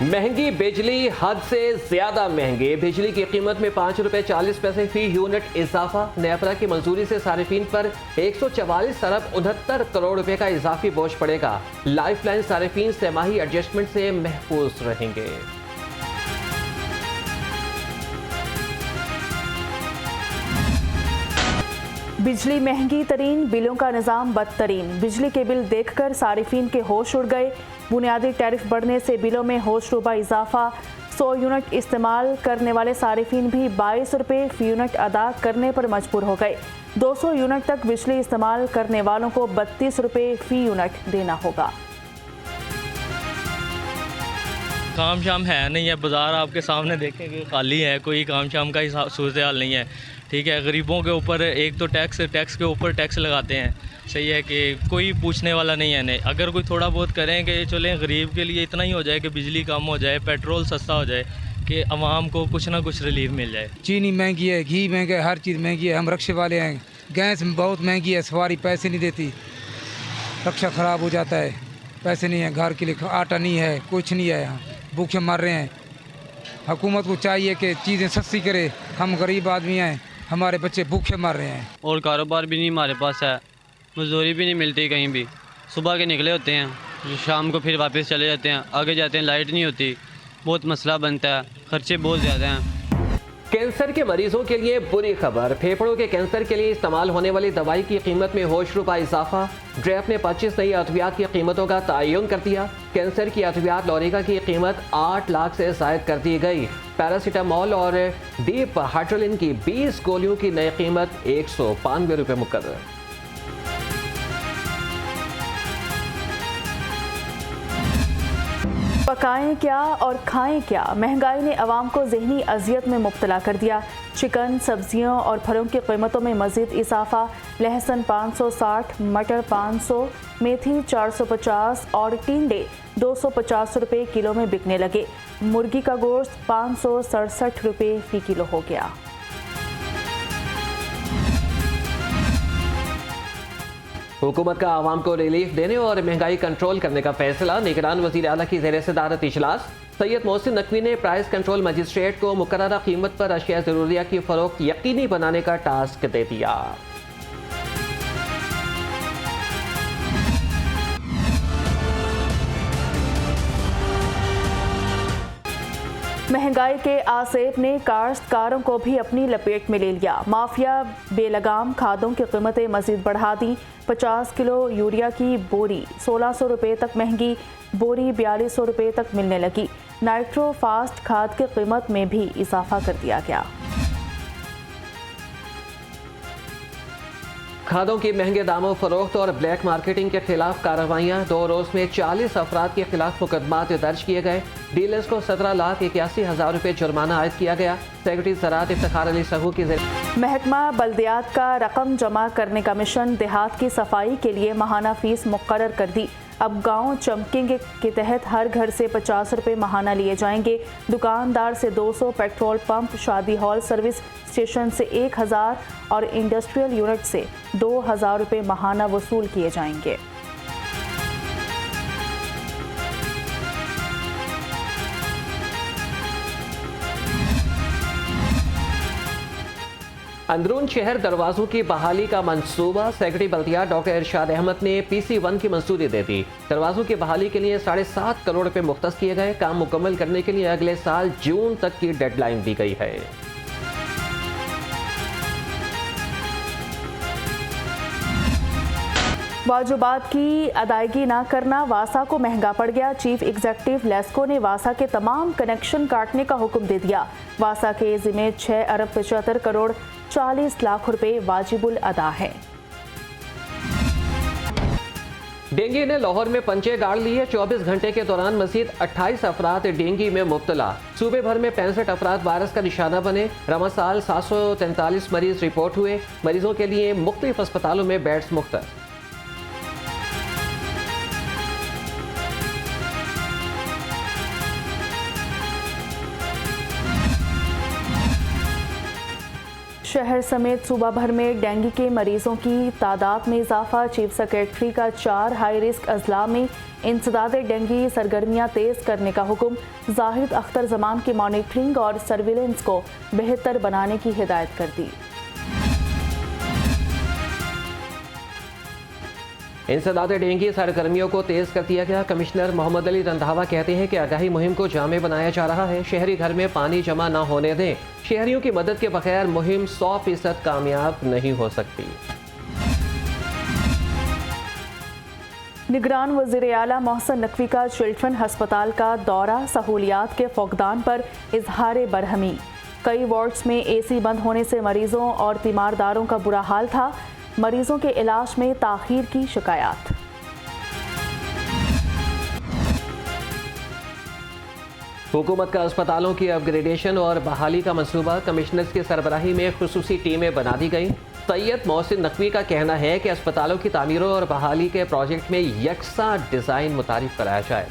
महंगी बिजली, हद से ज्यादा महंगी बिजली की कीमत में ₹5.40 फी यूनिट इजाफा। नेपरा की मंजूरी से सारिफीन पर 144 अरब 69 करोड़ रुपए का इजाफी बोझ पड़ेगा। लाइफलाइन सारिफीन सेमाही एडजस्टमेंट से महफूज रहेंगे। बिजली महंगी तरीन, बिलों का निज़ाम बदतरीन। बिजली के बिल देखकर सारिफीन के होश उड़ गए। बुनियादी टैरिफ बढ़ने से बिलों में होशरुबा इजाफा। 100 यूनिट इस्तेमाल करने वाले सारिफीन भी 22 रुपये फी यूनिट अदा करने पर मजबूर हो गए। 200 यूनिट तक बिजली इस्तेमाल करने वालों को 32 रुपये फी यूनिट देना होगा। काम शाम है नहीं है, बाज़ार आपके सामने देखेंगे खाली है, कोई काम शाम का ही सूरत हाल नहीं है। ठीक है, गरीबों के ऊपर एक तो टैक्स के ऊपर टैक्स लगाते हैं। सही है कि कोई पूछने वाला नहीं है। नहीं, अगर कोई थोड़ा बहुत करें कि चलें गरीब के लिए इतना ही हो जाए कि बिजली कम हो जाए, पेट्रोल सस्ता हो जाए, कि आवाम को कुछ ना कुछ रिलीफ मिल जाए। चीनी महंगी है, घी महंगा है, हर चीज़ महंगी है। हम रक्शे वाले हैं, गैस बहुत महंगी है, सवारी पैसे नहीं देती, रक्षा ख़राब हो जाता है, पैसे नहीं है, घर के लिए आटा नहीं है, कुछ नहीं है, यहाँ भूखे मर रहे हैं। हुकूमत को चाहिए कि चीज़ें सस्ती करे। हम गरीब आदमी हैं, हमारे बच्चे भूखे मर रहे हैं और कारोबार भी नहीं हमारे पास है, मजदूरी भी नहीं मिलती कहीं भी। सुबह के निकले होते हैं, शाम को फिर वापस चले जाते हैं, आगे जाते हैं लाइट नहीं होती, बहुत मसला बनता है, खर्चे बहुत ज़्यादा हैं। कैंसर के मरीजों के लिए बुरी खबर। फेफड़ों के कैंसर के लिए इस्तेमाल होने वाली दवाई की कीमत में होशरुबा इजाफा। ड्रैफ ने 25 नई अद्वियात की कीमतों का तयन कर दिया। कैंसर की अद्वियात लोरिका की कीमत 8 लाख से जायद कर दी गई। पैरासीटामोल और डीप हाइड्रोलिन की 20 गोलियों की नई कीमत 192 रुपये मुकर्रर। पकाएं क्या और खाएं क्या, महंगाई ने अवाम को ज़हनी अजियत में मुब्तला कर दिया। चिकन, सब्जियों और फलों की कीमतों में मज़ीद इजाफा। लहसुन 560, मटर 500, मेथी 450 और टिंडे 250 रुपये किलो में बिकने लगे। मुर्गी का गोश्त 567 रुपये फ़ी किलो हो गया। हुकूमत का आवाम को रिलीफ देने और महंगाई कंट्रोल करने का फैसला। निगरान वज़ीर आला की ज़ेर सदारत इजलास। सैयद मोहसिन नकवी ने प्राइस कंट्रोल मजिस्ट्रेट को मुकर्ररा कीमत पर अशिया ज़रूरिया की फ़रोख्त यकीनी बनाने का टास्क दे दिया। महंगाई के आसेब ने काश्तकारों को भी अपनी लपेट में ले लिया। माफिया बेलगाम खादों की कीमतें मजीद बढ़ा दी। 50 किलो यूरिया की बोरी 1600 रुपये तक महंगी, बोरी 4200 रुपये तक मिलने लगी। नाइट्रो फास्ट खाद की कीमत में भी इजाफा कर दिया गया। खादों की महंगे दामों फरोख्त और ब्लैक मार्केटिंग के खिलाफ कार्रवाइयाँ। 2 रोज में 40 अफराद के खिलाफ मुकदमात दर्ज किए गए। डीलर्स को 17,81,000 रुपये जुर्माना आयद किया गया। सेक्रेटरी ज़राअत इफ्तिखार अली सहू की महकमा बल्दियात का रकम जमा करने का मिशन देहात की सफाई के लिए माहाना फीस मुकर्रर कर दी। अब गांव चमकेंगे के तहत हर घर से 50 रुपये माहाना लिए जाएंगे। दुकानदार से 200, पेट्रोल पंप, शादी हॉल, सर्विस स्टेशन से 1000 और इंडस्ट्रियल यूनिट से 2000 रुपये माहाना वसूल किए जाएंगे। अंदरून शहर दरवाजों की बहाली का मंसूबा। सेक्रेटरी बल्दियात डॉक्टर इरशाद अहमद ने PC1 की मंजूरी दे दी। दरवाजों की बहाली के लिए 7.5 करोड़ रुपए मुख्तस किए गए। काम मुकम्मल करने के लिए अगले साल जून तक की डेडलाइन दी गई है। वाजुबात की अदायगी न करना वासा को महंगा पड़ गया। चीफ एग्जीक्यूटिव लेस्को ने वासा के तमाम कनेक्शन काटने का हुक्म दे दिया। वासा के जिम्मे 6 अरब 75 करोड़ 40 लाख रुपए वाजिबुल अदा है। डेंगू ने लाहौर में पंचे गाड़ लिए। 24 घंटे के दौरान मजीद 28 अफराद डेंगू में मुब्तला। सूबे भर में 65 अफराद वायरस का निशाना बने। रमसाल 743 मरीज रिपोर्ट हुए। मरीजों के लिए मुख्तलिफ अस्पतालों में बेड्स मुख्तर। शहर समेत सूबा भर में डेंगू के मरीजों की तादाद में इजाफा। चीफ सेक्रेटरी का 4 हाई रिस्क अजला में इंसदाद डेंगू सरगर्मियां तेज करने का हुक्म। जाहिद अख्तर जमान की मॉनिटरिंग और सर्विलेंस को बेहतर बनाने की हिदायत कर दी। इंसदाद डेंगू सरगर्मियों को तेज कर दिया गया। कमिश्नर मोहम्मद अली रंधावा कहते हैं कि आगाही मुहिम को जामे बनाया जा रहा है। शहरी घर में पानी जमा न होने दें। शहरियों की मदद के बगैर मुहिम 100% कामयाब नहीं हो सकती। निगरान वज़ीर आला मोहसिन नकवी का चिल्ड्रन हस्पताल का दौरा। सहूलियात के फुकदान पर इजहार बरहमी। कई वार्ड्स में AC बंद होने से मरीजों और तीमारदारों का बुरा हाल था। मरीजों के इलाज में ताखीर की शिकायत। हुकूमत का अस्पतालों की अपग्रेडेशन और बहाली का मंसूबा। कमिश्नर्स की सरबराही में खुसूसी टीमें बना दी गई। सैयद मोहसिन नकवी का कहना है कि अस्पतालों की तामीरों और बहाली के प्रोजेक्ट में यकसा डिज़ाइन मुतारिफ कराया जाए।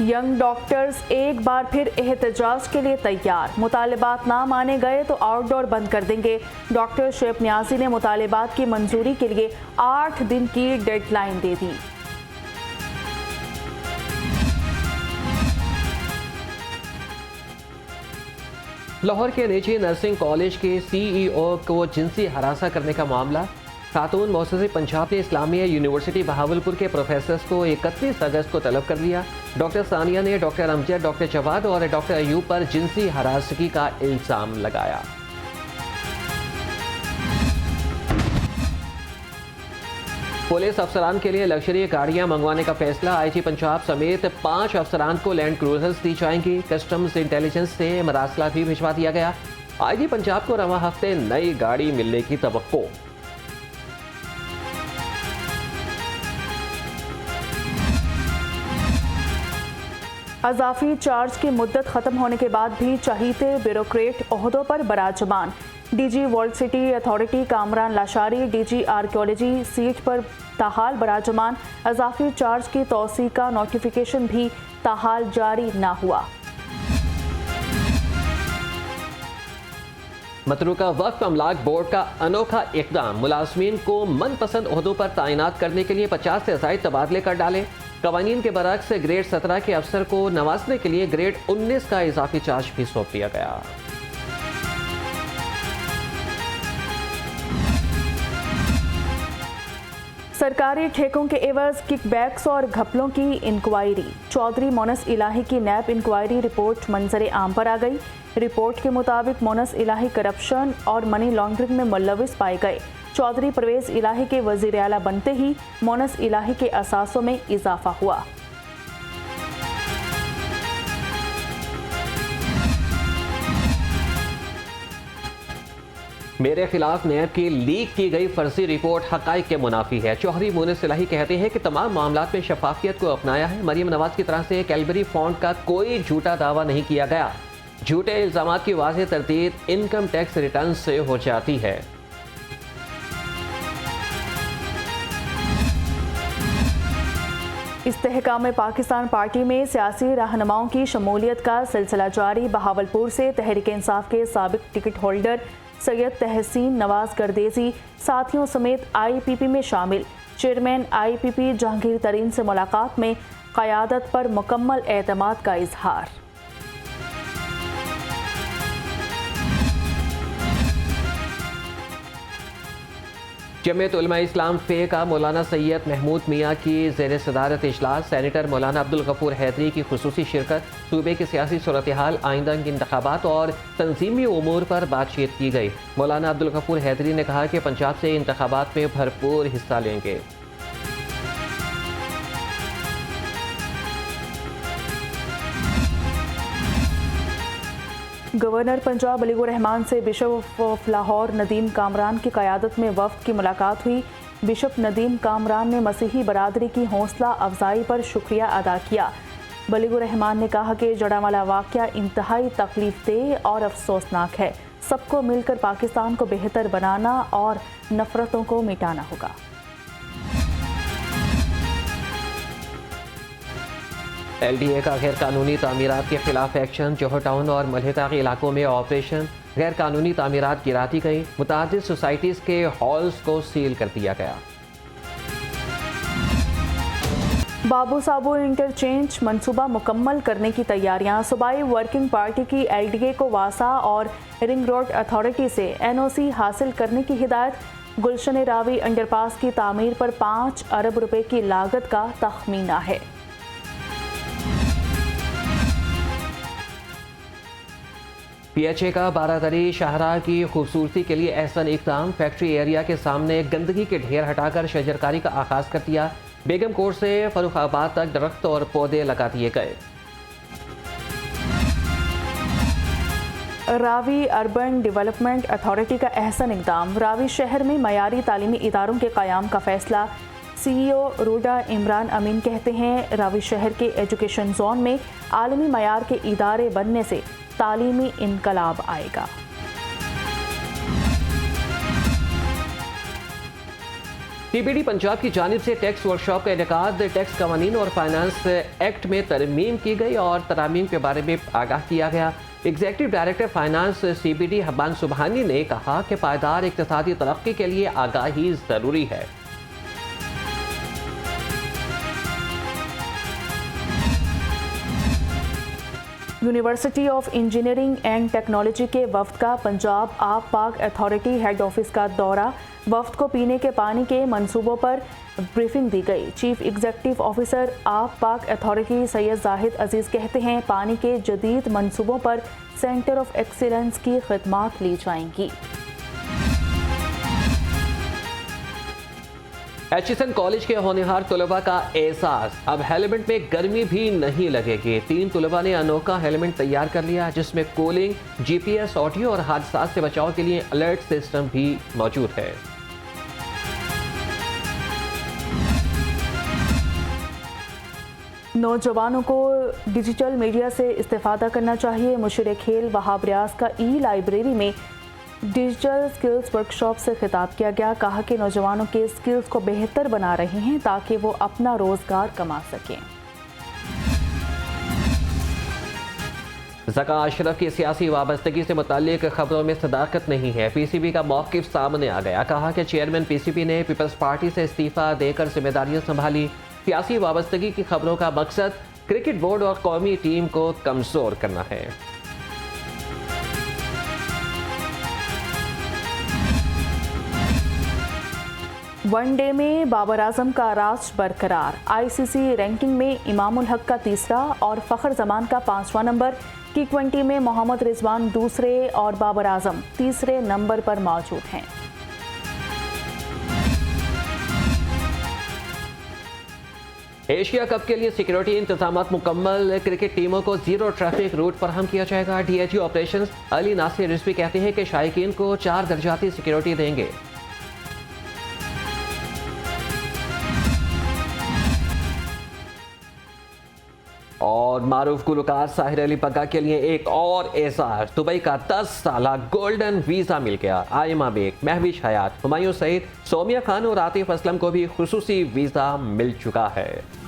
यंग डॉक्टर्स एक बार फिर एहतजाज के लिए तैयार। मुतालिबात ना माने गए तो आउटडोर बंद कर देंगे। डॉक्टर शुएब नियाज़ी ने मुतालिबात की मंजूरी के लिए 8 दिन की डेडलाइन दे दी। लाहौर के निजी नर्सिंग कॉलेज के CEO को जिनसी हरासा करने का मामला। खातून मौससे पंजाब ने इस्लामिया यूनिवर्सिटी बहावलपुर के प्रोफेसर्स को 31 अगस्त को तलब कर लिया। डॉक्टर सानिया ने डॉक्टर अमजद, डॉक्टर जवाद और डॉक्टर अयूब पर जिनसी हरासगी का इल्जाम लगाया। पुलिस अफसरान के लिए लग्जरी गाड़ियां मंगवाने का फैसला। IG पंजाब समेत 5 अफसरान को लैंड क्रूजर्स दी जाएंगी। कस्टम्स इंटेलिजेंस से मरासला भी भिजवा दिया गया। IG पंजाब को रवां हफ्ते नई गाड़ी मिलने की तवक्को। अजाफी चार्ज की मुद्दत खत्म होने के बाद भी चहीते ब्यूरोक्रेट ओहदों पर बराजमान। DG world city authority Kamran Lashari DG archaeology seat पर ताहाल बराजमान। अजाफी चार्ज की तौसी का नोटिफिकेशन भी ताहाल जारी ना हुआ। मतरूका वक्फ अमलाक बोर्ड का अनोखा इक़दाम। मुलाजमीन को मनपसंद ओहदों पर तैनात करने के लिए 50 से ज़ायद तबादले कर डाले। कवानीन के बरक्स ग्रेड 17 के अफसर को नवाजने के लिए ग्रेड 19 का इजाफी चार्ज भी सौंप दिया गया। सरकारी ठेकों के एवज किकबैक्स और घपलों की इंक्वायरी। चौधरी मोनस इलाही की नैब इंक्वायरी रिपोर्ट मंजर आम पर आ गई। रिपोर्ट के मुताबिक मोनस इलाही करप्शन और मनी लॉन्ड्रिंग में मुलविस पाए गए। चौधरी परवेज इलाही के वजीर आला बनते ही मोनस इलाही के असासों में इजाफा हुआ। मेरे खिलाफ नैब की लीक की गई फर्जी रिपोर्ट हकाइक के मुनाफी है। चौधरी मोनस इलाही कहते हैं कि तमाम मामलात में शफाफियत को अपनाया है। मरियम नवाज की तरह से कैलबरी फॉन्ट का कोई झूठा दावा नहीं किया गया। झूठे इल्जामात की वाज़ेह तरदीद इनकम टैक्स रिटर्न से हो जाती है। इस्तेहकाम पाकिस्तान पार्टी में सियासी रहनुमाओं की शमूलियत का सिलसिला जारी। बहावलपुर से तहरीक इंसाफ के साबिक टिकट होल्डर सैयद तहसीन नवाज गर्देजी साथियों समेत IPP में शामिल। चेयरमैन IPP जहांगीर तरीन से मुलाकात में क़यादत पर मुकम्मल एतमाद का इजहार। जमीयत उलमा इस्लाम फ़े का मौलाना सैयद महमूद मियाँ की ज़ेर सदारत इजलास। सैनेटर मौलाना अब्दुल गफूर हैदरी की खुसूसी शिरकत। सूबे की सियासी सूरत हाल, आइंदा इंतखाबात और तंजीमी उमूर पर बातचीत की गई। मौलाना अब्दुल गफूर हैदरी ने कहा कि पंजाब से इंतखाबात में भरपूर हिस्सा लेंगे। गवर्नर पंजाब अलीगुर रहमान से बिशप ऑफ लाहौर नदीम कामरान की क़यादत में वफ़द की मुलाकात हुई। बिशप नदीम कामरान ने मसीही बरादरी की हौसला अफजाई पर शुक्रिया अदा किया। अलीगुर रहमान ने कहा कि जड़ावाला वाक़या इंतहाई तकलीफ देह और अफसोसनाक है। सबको मिलकर पाकिस्तान को बेहतर बनाना और नफ़रतों को मिटाना होगा। LDA का गैर कानूनी तामीरात के खिलाफ एक्शन। जोहर टाउन और मलहका के इलाकों में ऑपरेशन। गैर कानूनी तामीरात गिराती गई। मुतादिद सोसाइटीज़ के हॉल्स को सील कर दिया गया। बाबू साबू इंटरचेंज मंसूबा मुकम्मल करने की तैयारियां। सूबाई वर्किंग पार्टी की LDA को वासा और रिंग रोड अथॉरिटी से NOC हासिल करने की हिदायत। गुलशन रावी अंडरपास की तामीर पर 5 अरब रुपए की लागत का तखमीना है। PHA का बारादरी शाहराह की खूबसूरती के लिए एहसन इक़दाम। फैक्ट्री एरिया के सामने गंदगी के ढेर हटाकर शजरकारी का आगाज़ कर दिया। बेगम कोट से फरुखाबाद तक दरख्त और पौधे लगा दिए गए। रावी अर्बन डेवलपमेंट अथॉरिटी का एहसन इक़दाम। रावी शहर में मयारी तालीमी इदारों के क़याम का फैसला। CEO रूडा इमरान अमीन कहते हैं रावी शहर के एजुकेशन जोन में आलमी मयार के इदारे बनने से तालीमी इनकलाब आएगा। TBD पंजाब की जानिब से टैक्स वर्कशॉप का इनेकाद। टैक्स कवानीन और फाइनेंस एक्ट में तरमीम की गई और तरामीम के बारे में आगाह किया गया। Executive director finance CBD Habban Subhani ने कहा कि पायदार इक़्तिसादी तरक्की के लिए आगाही ज़रूरी है। University of engineering and technology के वफ्द का पंजाब आब पाक अथॉरिटी हेड ऑफिस का दौरा। वफ्द को पीने के पानी के मंसूबों पर ब्रीफिंग दी गई। चीफ एग्जीक्यूटिव ऑफिसर आब पाक अथॉरिटी सैयद जाहिद अजीज़ कहते हैं पानी के जदीद मंसूबों पर सेंटर ऑफ एक्सीलेंस की खिदमात ली जाएंगी। एचिसन कॉलेज के होनहार तलबा का एहसास। अब हेलमेट में गर्मी भी नहीं लगेगी। 3 तलबा ने अनोखा हेलमेट तैयार कर लिया जिसमें कूलिंग, GPS, ऑडियो और हादसा से बचाव के लिए अलर्ट सिस्टम भी मौजूद है। नौजवानों को डिजिटल मीडिया से इस्तेफादा करना चाहिए। मुशीर खेल वहाब रियाज का लाइब्रेरी में डिजिटल स्किल्स वर्कशॉप से खिताब किया गया। कहा कि नौजवानों के स्किल्स को बेहतर बना रहे हैं ताकि वो अपना रोजगार कमा सकें। ज़का अशरफ की सियासी वाबस्तगी से मुताल्लिक खबरों में सदाकत नहीं है। PCB का मौक़िफ़ सामने आ गया। कहा कि चेयरमैन PCB ने पीपल्स पार्टी से इस्तीफ़ा देकर जिम्मेदारियां संभाली। सियासी वाबस्तगी की खबरों का मकसद क्रिकेट बोर्ड और कौमी टीम को कमज़ोर करना है। वनडे में बाबर आजम का राज बरकरार। ICC रैंकिंग में इमामुल हक का 3रा और फ़खर जमान का 5वां नंबर। T20 में मोहम्मद रिजवान 2 और बाबर आजम 3 नंबर पर मौजूद हैं। एशिया कप के लिए सिक्योरिटी इंतजामात मुकम्मल। क्रिकेट टीमों को 0 ट्रैफिक रूट फराहम किया जाएगा। DIG ऑपरेशंस अली नासिर रिजवी कहते हैं कि शायकीन को 4 दर्जाती सिक्योरिटी देंगे। और मारूफ गुलकार साहिर अली बग्गा के लिए एक और एजाज। दुबई का 10 साला गोल्डन वीजा मिल गया। आयमा बेग, महविश हयात, हुमायूं सईद, सोमिया खान और आतिफ असलम को भी खुसूसी वीजा मिल चुका है।